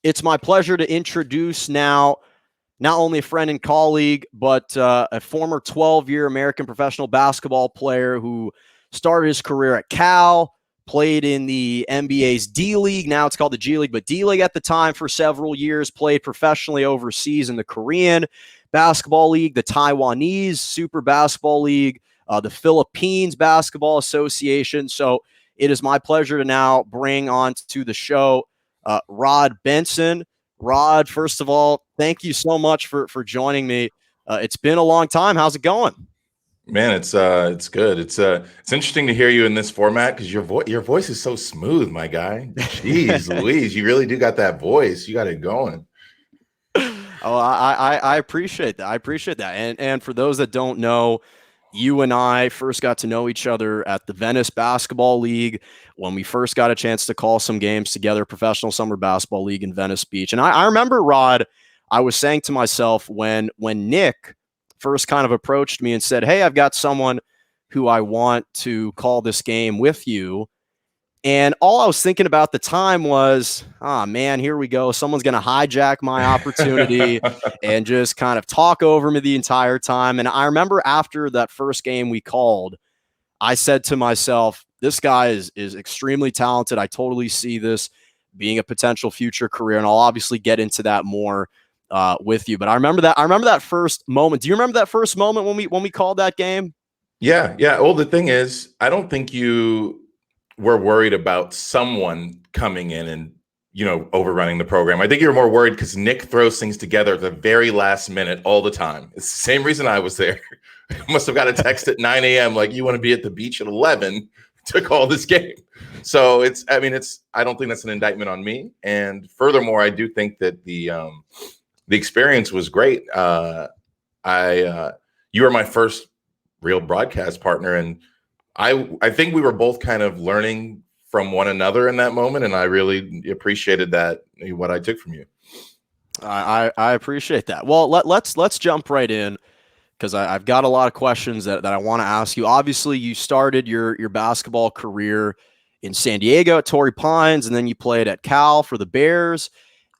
It's my pleasure to introduce now not only a friend and colleague, but a former 12-year American professional basketball player who started his career at Cal, played in the NBA's D-League. Now it's called the G League, but D-League at the time for several years, played professionally overseas in the Korean Basketball League, the Taiwanese Super Basketball League, the Philippines Basketball Association. So it is my pleasure to now bring on to the show Rod Benson. Rod, first of all, thank you so much for joining me. It's been a long time. How's it going? Man, it's good. It's interesting to hear you in this format because your voice is so smooth, my guy. Jeez, Louise, you really do got that voice. You got it going. Oh, I appreciate that. I appreciate that. And for those that don't know, you and I first got to know each other at the Venice Basketball League when we first got a chance to call some games together, Professional Summer Basketball League in Venice Beach. And I remember, Rod, I was saying to myself when Nick first kind of approached me and said, "Hey, I've got someone who I want to call this game with you." And all I was thinking about at the time was, oh man, here we go. Someone's going to hijack my opportunity and just kind of talk over me the entire time. And I remember after that first game we called, I said to myself, this guy is extremely talented. I totally see this being a potential future career. And I'll obviously get into that more with you. But I remember that first moment. Do you remember that first moment when we called that game? Yeah. Well, the thing is, I don't think you were worried about someone coming in and overrunning the program. I think you're more worried because Nick throws things together at the very last minute all the time. It's the same reason I was there. I must have got a text at 9 a.m. like, you want to be at the beach at 11 to call this game. So I don't think that's an indictment on me. And furthermore, I do think that the experience was great. You were my first real broadcast partner, and I think we were both kind of learning from one another in that moment, and I really appreciated that, what I took from you. I appreciate that. Well, let's jump right in because I've got a lot of questions that I want to ask you. Obviously, you started your basketball career in San Diego at Torrey Pines, and then you played at Cal for the Bears.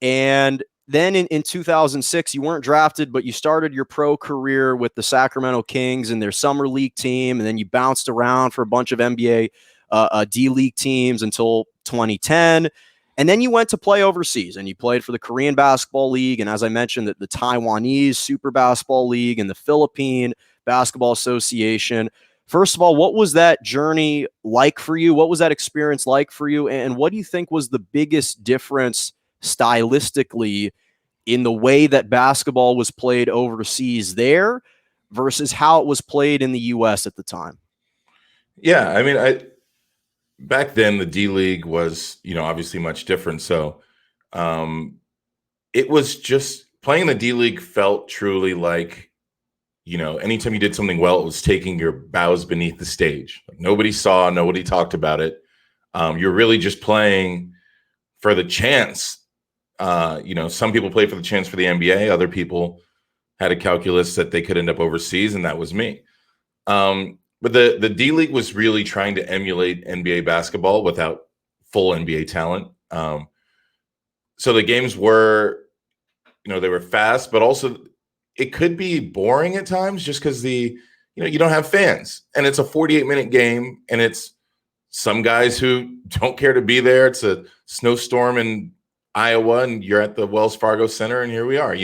And then in 2006, you weren't drafted, but you started your pro career with the Sacramento Kings and their summer league team. And then you bounced around for a bunch of NBA D-League teams until 2010. And then you went to play overseas and you played for the Korean Basketball League. And as I mentioned, the Taiwanese Super Basketball League and the Philippine Basketball Association. First of all, what was that journey like for you? What was that experience like for you? And what do you think was the biggest difference stylistically in the way that basketball was played overseas there versus how it was played in the U.S. at the time? Yeah, back then the D League was, obviously much different. So it was just playing the D League felt truly like, anytime you did something well, it was taking your bows beneath the stage. Like, nobody saw, nobody talked about it. You're really just playing for the chance. Some people played for the chance for the NBA. Other people had a calculus that they could end up overseas, and that was me. But the D League was really trying to emulate NBA basketball without full NBA talent. So the games were, they were fast, but also it could be boring at times just because you don't have fans, and it's a 48-minute game, and it's some guys who don't care to be there. It's a snowstorm in Iowa, and you're at the Wells Fargo Center, and here we are.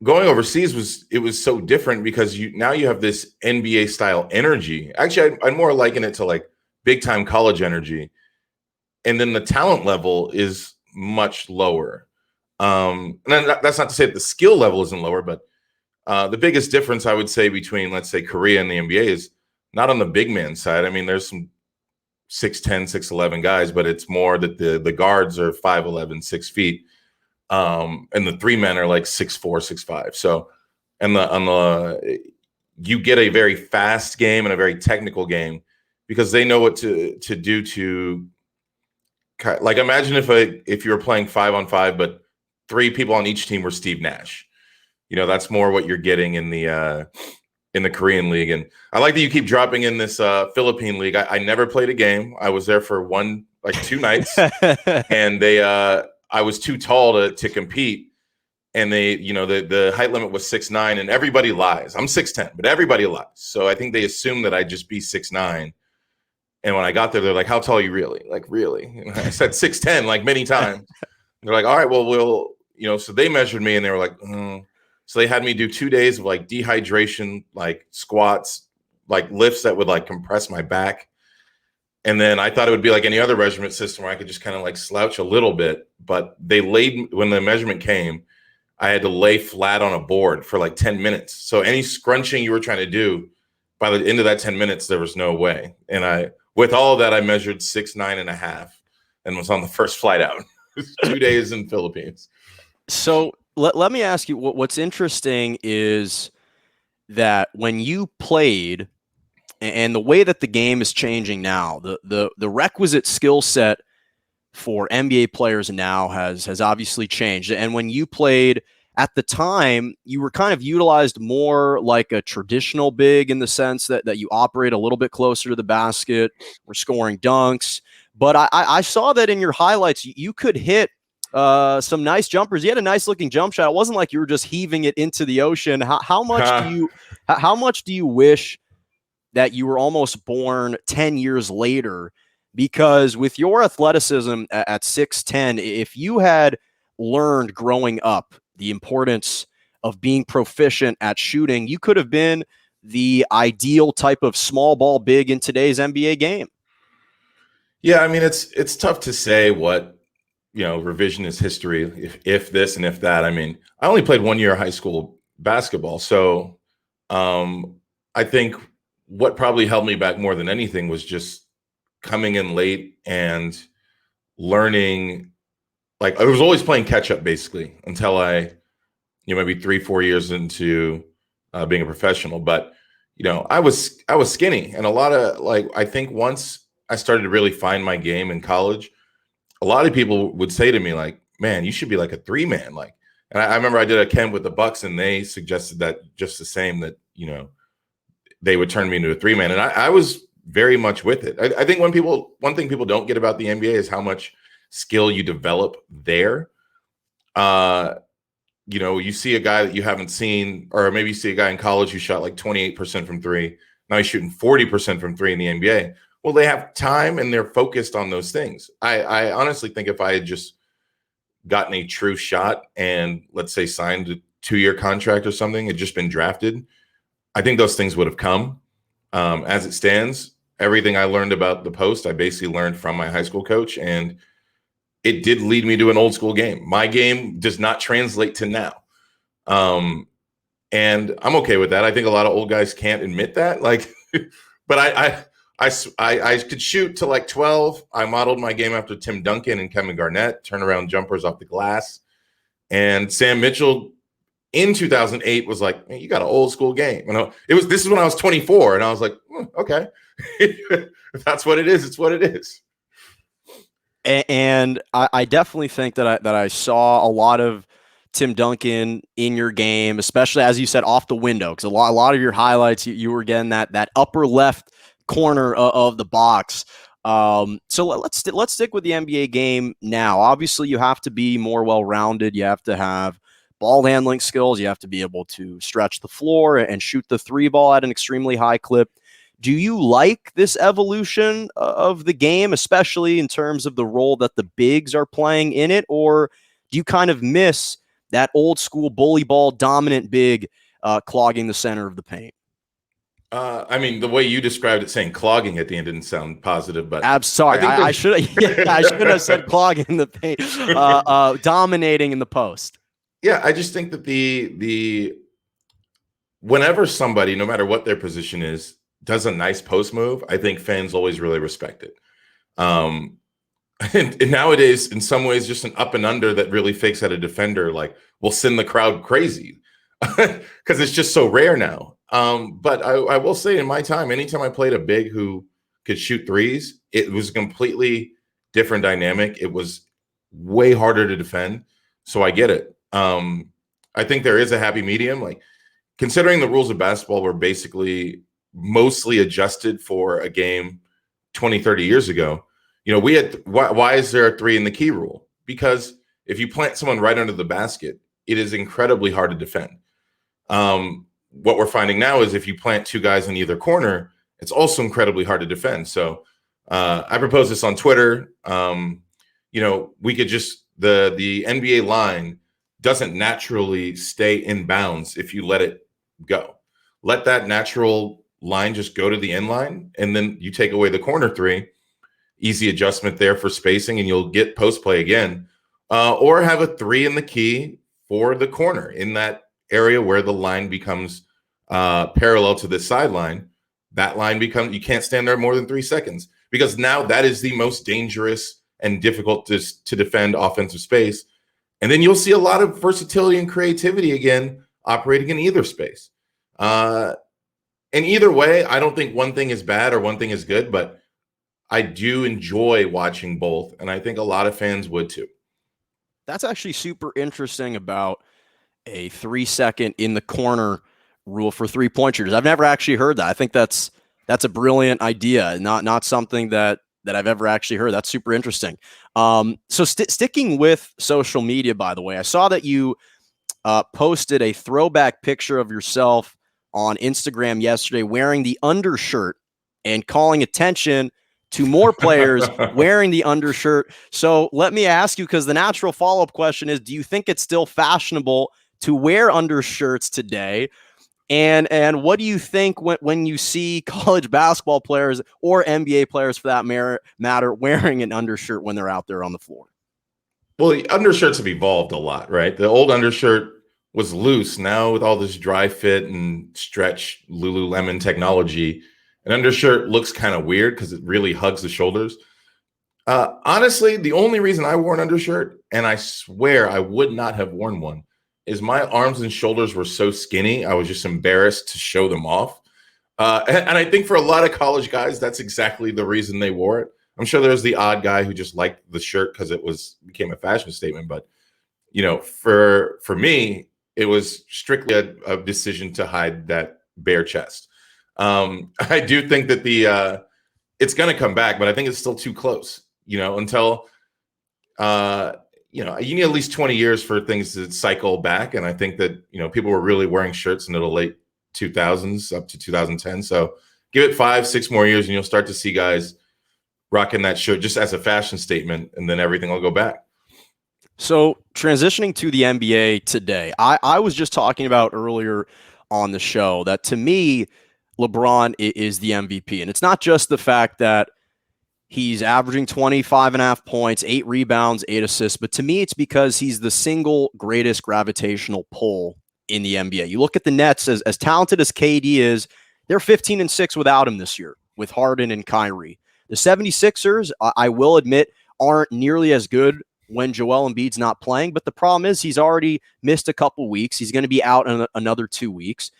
Going overseas was so different because now you have this NBA style energy. Actually, I'd more liken it to like big time college energy, and then the talent level is much lower. And that's not to say that the skill level isn't lower, but the biggest difference I would say between, let's say, Korea and the NBA is not on the big man side. I mean, there's some 6'10", 6'11" guys, but it's more that the guards are 5'11", 6 feet. And the three men are like 6'4", 6'5". So, you get a very fast game and a very technical game because they know what to do to, like, imagine if you were playing 5-on-5, but three people on each team were Steve Nash. That's more what you're getting in the Korean League. And I like that you keep dropping in this Philippine League. I never played a game. I was there for one like 2 nights, and I was too tall to compete. And they, the height limit was 6'9", and everybody lies. I'm 6'10", but everybody lies. So I think they assumed that I'd just be 6'9". And when I got there, they're like, "How tall are you really?" Like, really? And I said 6'10", like many times. They're like, "All right, well, so they measured me and they were like, So they had me do 2 days of like dehydration, like squats, like lifts that would like compress my back. And then I thought it would be like any other measurement system where I could just kind of like slouch a little bit. But when the measurement came, I had to lay flat on a board for like 10 minutes. So any scrunching you were trying to do, by the end of that 10 minutes, there was no way. And with all of that, I measured 6'9.5" and was on the first flight out. 2 days in Philippines. So let me ask you, what's interesting is that when you played, and the way that the game is changing now, the requisite skill set for NBA players now has obviously changed. And when you played at the time, you were kind of utilized more like a traditional big in the sense that you operate a little bit closer to the basket, were scoring dunks. But I saw that in your highlights, you could hit some nice jumpers. You had a nice looking jump shot. It wasn't like you were just heaving it into the ocean. How much do you wish that you were almost born 10 years later? Because with your athleticism at 6'10", if you had learned growing up the importance of being proficient at shooting, you could have been the ideal type of small ball big in today's NBA game. Yeah, I mean, it's tough to say what, revisionist history, if this and if that. I mean, I only played 1 year of high school basketball. So I think what probably held me back more than anything was just coming in late and learning. Like, I was always playing catch up basically until I, maybe 3-4 years into being a professional. But I was skinny, and a lot of, like, I think once I started to really find my game in college, a lot of people would say to me like, "Man, you should be like a 3-man." Like, and I remember I did a camp with the Bucks, and they suggested that just the same, that they would turn me into a 3-man, and I was very much with it. I think one thing people don't get about the NBA is how much skill you develop there. You see a guy that you haven't seen, or maybe you see a guy in college who shot like 28% from three. Now he's shooting 40% from three in the NBA. Well, they have time and they're focused on those things. I honestly think if I had just gotten a true shot and, let's say, signed a 2-year contract or something, had just been drafted, I think those things would have come. As it stands, everything I learned about the post, I basically learned from my high school coach, and it did lead me to an old school game. My game does not translate to now. And I'm okay with that. I think a lot of old guys can't admit that. Like, but I could shoot to like 12. I modeled my game after Tim Duncan and Kevin Garnett, turnaround jumpers off the glass. And Sam Mitchell in 2008 was like, "Man, you got an old school game." This is when I was 24, and I was like, okay, if that's what it is, it's what it is. And I definitely think that I saw a lot of Tim Duncan in your game, especially, as you said, off the window, because a lot of your highlights, you were getting that upper left corner of the box. So let's stick with the NBA game now. Obviously, you have to be more well-rounded. You have to have ball handling skills. You have to be able to stretch the floor and shoot the three ball at an extremely high clip. Do you like this evolution of the game, especially in terms of the role that the bigs are playing in it? Or do you kind of miss that old school bully ball dominant big clogging the center of the paint? I mean, the way you described it, saying clogging at the end didn't sound positive, but I should have said clogging in the paint, dominating in the post. Yeah, I just think that whenever somebody, no matter what their position is, does a nice post move, I think fans always really respect it. And nowadays, in some ways, just an up and under that really fakes at a defender, like, will send the crowd crazy because it's just so rare now. But I will say, in my time, anytime I played a big who could shoot threes, it was a completely different dynamic. It was way harder to defend. So I get it. I think there is a happy medium. Like, considering the rules of basketball were basically mostly adjusted for a game 20, 30 years ago, We had why is there a 3 in the key rule? Because if you plant someone right under the basket, it is incredibly hard to defend. What we're finding now is if you plant 2 guys in either corner, it's also incredibly hard to defend. So I proposed this on Twitter. We could just the NBA line doesn't naturally stay in bounds if you let it go. Let that natural line just go to the end line, and then you take away the corner 3. Easy adjustment there for spacing, and you'll get post play again. Or have a 3 in the key for the corner in that area where the line becomes parallel to the sideline. That line becomes, you can't stand there more than 3 seconds, because now that is the most dangerous and difficult to defend offensive space. And then you'll see a lot of versatility and creativity again operating in either space. And either way, I don't think one thing is bad or one thing is good, but I do enjoy watching both, and I think a lot of fans would too. That's actually super interesting about a 3-second in the corner rule for 3-point shooters. I've never actually heard that. I think that's a brilliant idea, not something that I've ever actually heard. That's super interesting. So sticking with social media, by the way, I saw that you posted a throwback picture of yourself on Instagram yesterday wearing the undershirt and calling attention to more players wearing the undershirt. So let me ask you, because the natural follow-up question is, do you think it's still fashionable to wear undershirts today? And what do you think when you see college basketball players or NBA players, for that matter, wearing an undershirt when they're out there on the floor? Well, the undershirts have evolved a lot, right? The old undershirt was loose. Now with all this dry fit and stretch Lululemon technology, an undershirt looks kind of weird because it really hugs the shoulders. Honestly, the only reason I wore an undershirt, and I swear I would not have worn one, is my arms and shoulders were so skinny, I was just embarrassed to show them off. And I think for a lot of college guys, that's exactly the reason they wore it. I'm sure there's the odd guy who just liked the shirt because it became a fashion statement. But, for me, it was strictly a decision to hide that bare chest. I do think that it's going to come back, but I think it's still too close, until, you need at least 20 years for things to cycle back. And I think that, people were really wearing shirts into the late 2000s up to 2010. So give it 5-6 more years and you'll start to see guys rocking that shirt just as a fashion statement, and then everything will go back. So transitioning to the NBA today, I was just talking about earlier on the show that to me, LeBron is the MVP. And it's not just the fact that he's averaging 25.5 points, 8 rebounds, 8 assists, but to me, it's because he's the single greatest gravitational pull in the NBA. You look at the Nets, as talented as KD is, they're 15-6 without him this year, with Harden and Kyrie. The 76ers, I will admit, aren't nearly as good when Joel Embiid's not playing, but the problem is he's already missed a couple weeks. He's going to be out in another 2 weeks.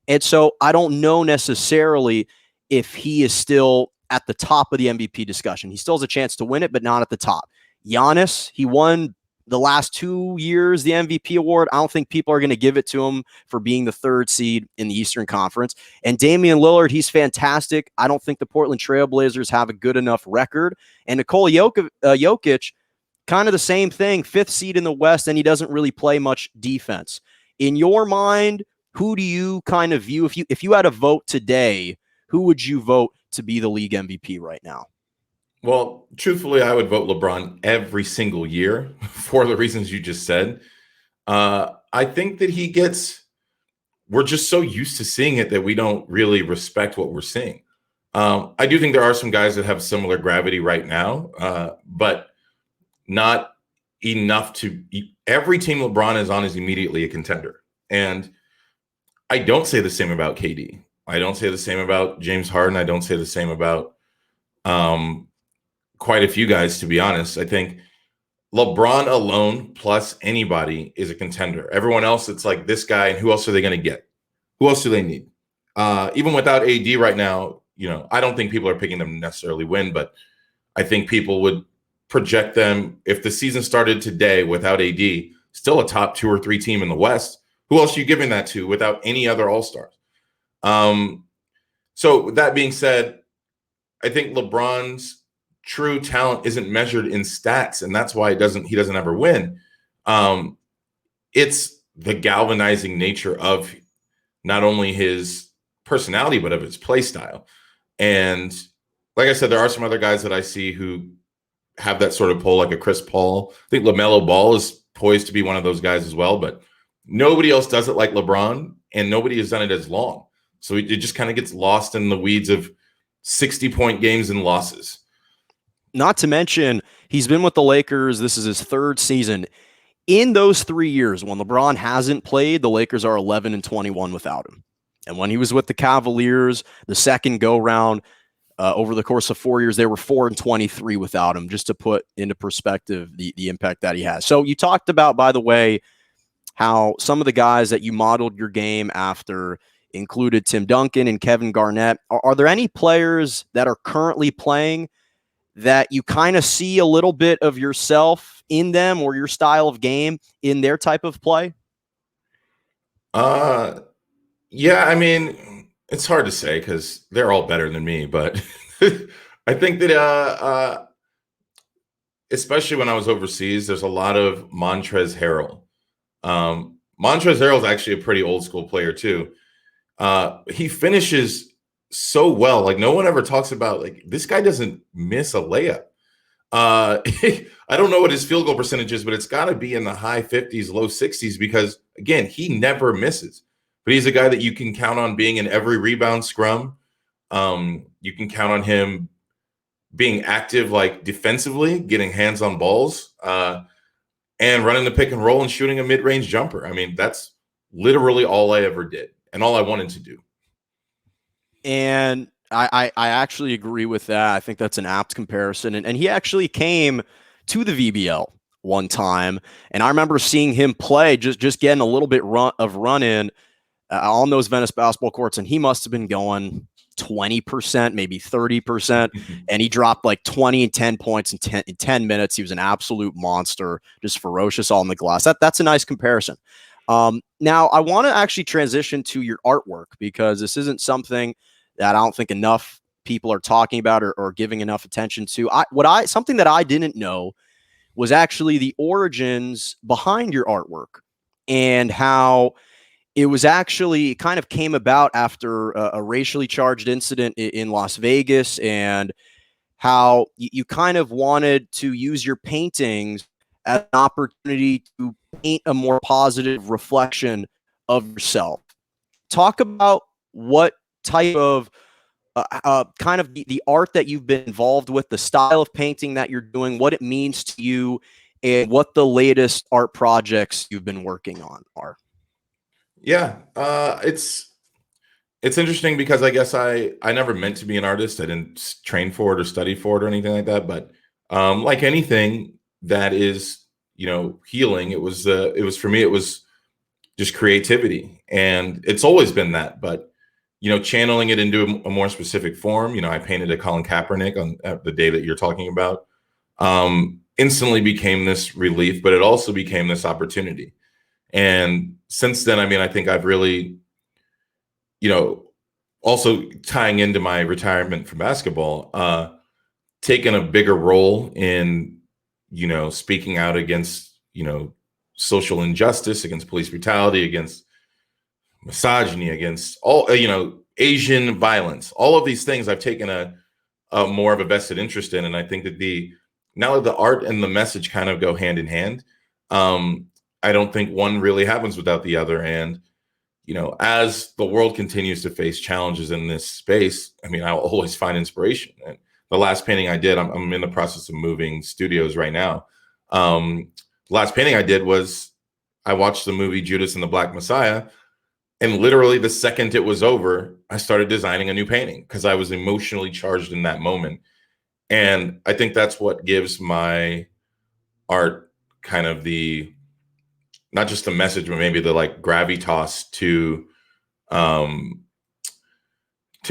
And so I don't know necessarily if he is still at the top of the MVP discussion. He still has a chance to win it, but not at the top. Giannis, he won the last 2 years the MVP award. I don't think people are going to give it to him for being the 3rd seed in the Eastern Conference. And Damian Lillard, he's fantastic. I don't think the Portland Trail Blazers have a good enough record. And Nikola Jokic, kind of the same thing, 5th seed in the West, and he doesn't really play much defense. In your mind, who do you kind of view, if you had a vote today, who would you vote to be the league MVP right now? Well, truthfully, I would vote LeBron every single year for the reasons you just said. I think that we're just so used to seeing it that we don't really respect what we're seeing. I do think there are some guys that have similar gravity right now, but not enough every team LeBron is on is immediately a contender. And I don't say the same about KD. I don't say the same about James Harden. I don't say the same about quite a few guys, to be honest. I think LeBron alone plus anybody is a contender. Everyone else, it's like this guy, and who else are they going to get? Who else do they need? Even without AD right now, I don't think people are picking them to necessarily win, but I think people would project them, if the season started today without AD, still a top 2 or 3 team in the West. Who else are you giving that to without any other All-Stars? So that being said, I think LeBron's true talent isn't measured in stats, and that's why he doesn't ever win. It's the galvanizing nature of not only his personality but of his play style. And like I said, there are some other guys that I see who have that sort of pull, like a Chris Paul. I think LaMelo Ball is poised to be one of those guys as well, but nobody else does it like LeBron, and nobody has done it as long. So it just kind of gets lost in the weeds of 60-point games and losses. Not to mention, he's been with the Lakers. This is his third season. In those 3 years, when LeBron hasn't played, the Lakers are 11-21 without him. And when he was with the Cavaliers, the second go round, over the course of 4 years, they were 4-23 without him, just to put into perspective the impact that he has. So you talked about, by the way, how some of the guys that you modeled your game after included Tim Duncan and Kevin Garnett. Are there any players that are currently playing that you kind of see a little bit of yourself in them or your style of game in their type of play? Yeah, I mean, it's hard to say because they're all better than me, but I think that especially when I was overseas, there's a lot of Montrezl Harrell. Montrezl Harrell is actually a pretty old school player too. He finishes so well. Like, no one ever talks about, like, this guy doesn't miss a layup. I don't know what his field goal percentage is, but it's got to be in the high 50s, low 60s, because again, he never misses. But he's a guy that you can count on being in every rebound scrum. You can count on him being active, like defensively, getting hands on balls, and running the pick and roll and shooting a mid-range jumper. I mean, that's literally all I ever did and all I wanted to do. And I actually agree with that. I think that's an apt comparison. And he actually came to the VBL one time, and I remember seeing him play, just getting a little bit of run in on those Venice basketball courts, and he must have been going 20%, maybe 30%, and he dropped like 20 and 10 points in 10 minutes. He was an absolute monster, just ferocious on the glass. That's a nice comparison. Now, I want to actually transition to your artwork, because this isn't something that I don't think enough people are talking about or giving enough attention to. Something that I didn't know was actually the origins behind your artwork, and how it was actually kind of came about after a racially charged incident in Las Vegas, and how you kind of wanted to use your paintings as an opportunity to paint a more positive reflection of yourself. Talk about what type of kind of the art that you've been involved with, the style of painting that you're doing, what it means to you, and what the latest art projects you've been working on are. Yeah, it's interesting because I guess I never meant to be an artist. I didn't train for it or study for it or anything like that. But like anything that is, healing, it was for me, it was just creativity, and it's always been that. But channeling it into a more specific form. I painted a Colin Kaepernick on the day that you're talking about. Instantly became this relief, but it also became this opportunity. And since then, I mean, I think I've really, also tying into my retirement from basketball, taken a bigger role in, speaking out against, social injustice, against police brutality, against misogyny, against all, Asian violence. All of these things I've taken a more of a vested interest in. And I think that now that the art and the message kind of go hand in hand, I don't think one really happens without the other. And, as the world continues to face challenges in this space, I mean, I'll always find inspiration. And the last painting I did, I'm in the process of moving studios right now. The last painting I did was, I watched the movie Judas and the Black Messiah, and literally the second it was over, I started designing a new painting because I was emotionally charged in that moment. And I think that's what gives my art kind of not just the message, but maybe the like gravitas to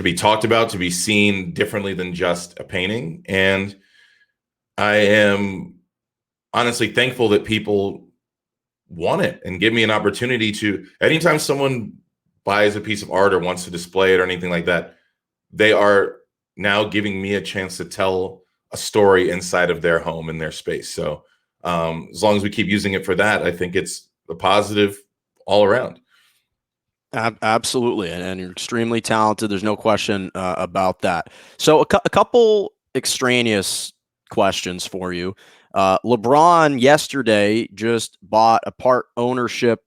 be talked about, to be seen differently than just a painting. And I am honestly thankful that people want it and give me an opportunity to, anytime someone buys a piece of art or wants to display it or anything like that, they are now giving me a chance to tell a story inside of their home and their space. So as long as we keep using it for that, I think it's a positive all around. Absolutely, and you're extremely talented. There's no question about that. So, a couple extraneous questions for you. LeBron yesterday just bought a part ownership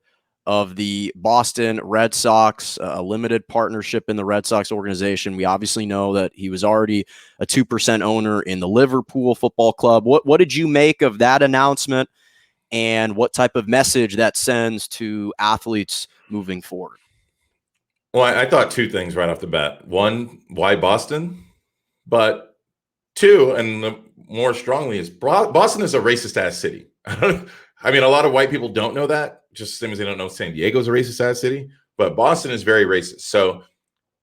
of the Boston Red Sox, a limited partnership in the Red Sox organization. We obviously know that he was already a 2% owner in the Liverpool Football Club. What did you make of that announcement, and what type of message that sends to athletes moving forward? Well, I thought two things right off the bat. One, why Boston? But two, and the more strongly, is Boston is a racist ass city. I mean, a lot of white people don't know that, just the same as they don't know San Diego's a racist ass city. But Boston is very racist. So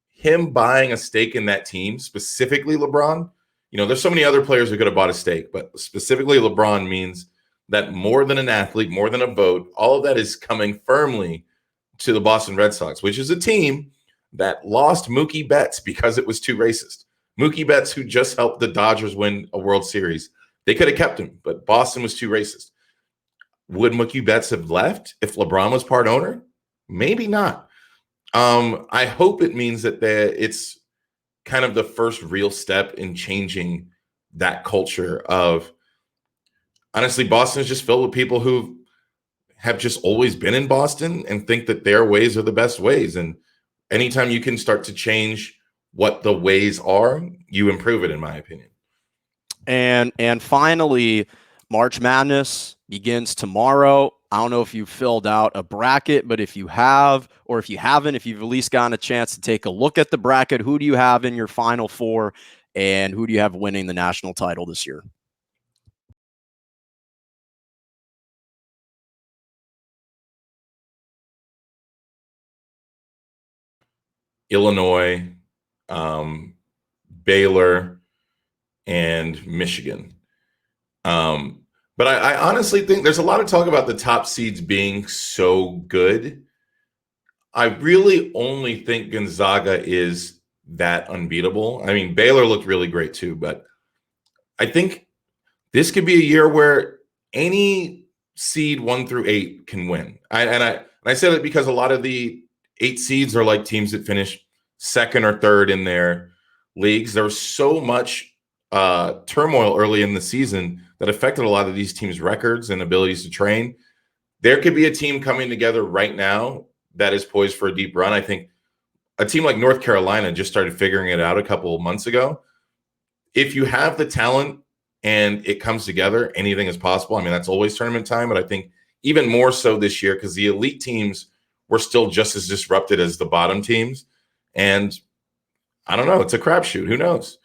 him buying a stake in that team, specifically LeBron, there's so many other players who could have bought a stake, but specifically LeBron means that more than an athlete, more than a vote, all of that is coming firmly to the Boston Red Sox, which is a team that lost Mookie Betts because it was too racist. Mookie Betts, who just helped the Dodgers win a World Series, they could have kept him, but Boston was too racist. Would Mookie Betts have left if LeBron was part owner? Maybe not. I hope it means that it's kind of the first real step in changing that culture of, honestly, Boston is just filled with people who have just always been in Boston and think that their ways are the best ways. And anytime you can start to change what the ways are, you improve it, in my opinion. And finally, March Madness begins tomorrow. I don't know if you filled out a bracket, but if you have, or if you haven't, if you've at least gotten a chance to take a look at the bracket, who do you have in your Final Four, and who do you have winning the national title this year? Illinois, Baylor, and Michigan. But I honestly think there's a lot of talk about the top seeds being so good. I really only think Gonzaga is that unbeatable. I mean, Baylor looked really great too, but I think this could be a year where any seed 1 through 8 can win. I say that because a lot of the 8 seeds are like teams that finish second or third in their leagues. There was so much turmoil early in the season that affected a lot of these teams' records and abilities to train. There could be a team coming together right now that is poised for a deep run. I think a team like North Carolina just started figuring it out a couple of months ago. If you have the talent and it comes together, anything is possible. I mean, that's always tournament time, but I think even more so this year because the elite teams were still just as disrupted as the bottom teams. And I don't know. It's a crapshoot. Who knows?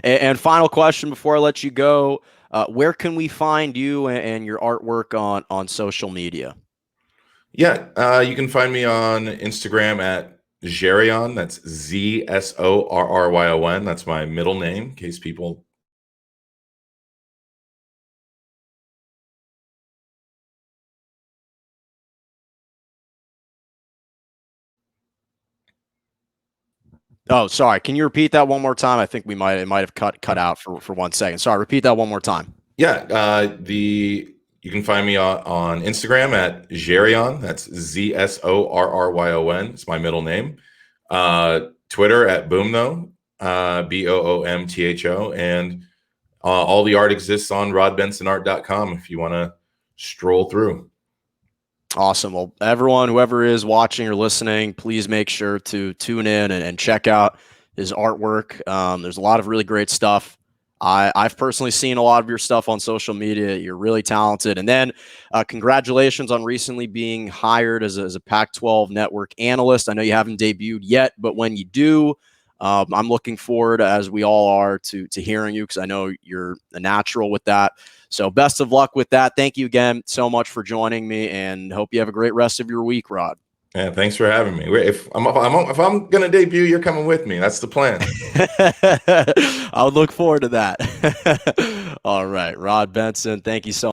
And final question before I let you go, where can we find you and your artwork on social media? Yeah, you can find me on Instagram at Zhoryon. That's Zsorryon. That's my middle name, in case people. Oh, sorry. Can you repeat that one more time? I think it might have cut out for 1 second. Sorry, repeat that one more time. Yeah, you can find me on Instagram at Zhoryon. That's Zsorryon. It's my middle name. Twitter at Boomtho, Boomtho, and all the art exists on rodbensonart.com if you want to stroll through. Awesome. Well, everyone, whoever is watching or listening, please make sure to tune in and check out his artwork. There's a lot of really great stuff. I've personally seen a lot of your stuff on social media. You're really talented. And then congratulations on recently being hired as a Pac-12 network analyst. I know you haven't debuted yet, but when you do, I'm looking forward, as we all are, to hearing you because I know you're a natural with that. So best of luck with that. Thank you again so much for joining me, and hope you have a great rest of your week, Rod. Yeah, thanks for having me. If I'm gonna debut, you're coming with me. That's the plan. I would look forward to that. All right, Rod Benson, thank you so much.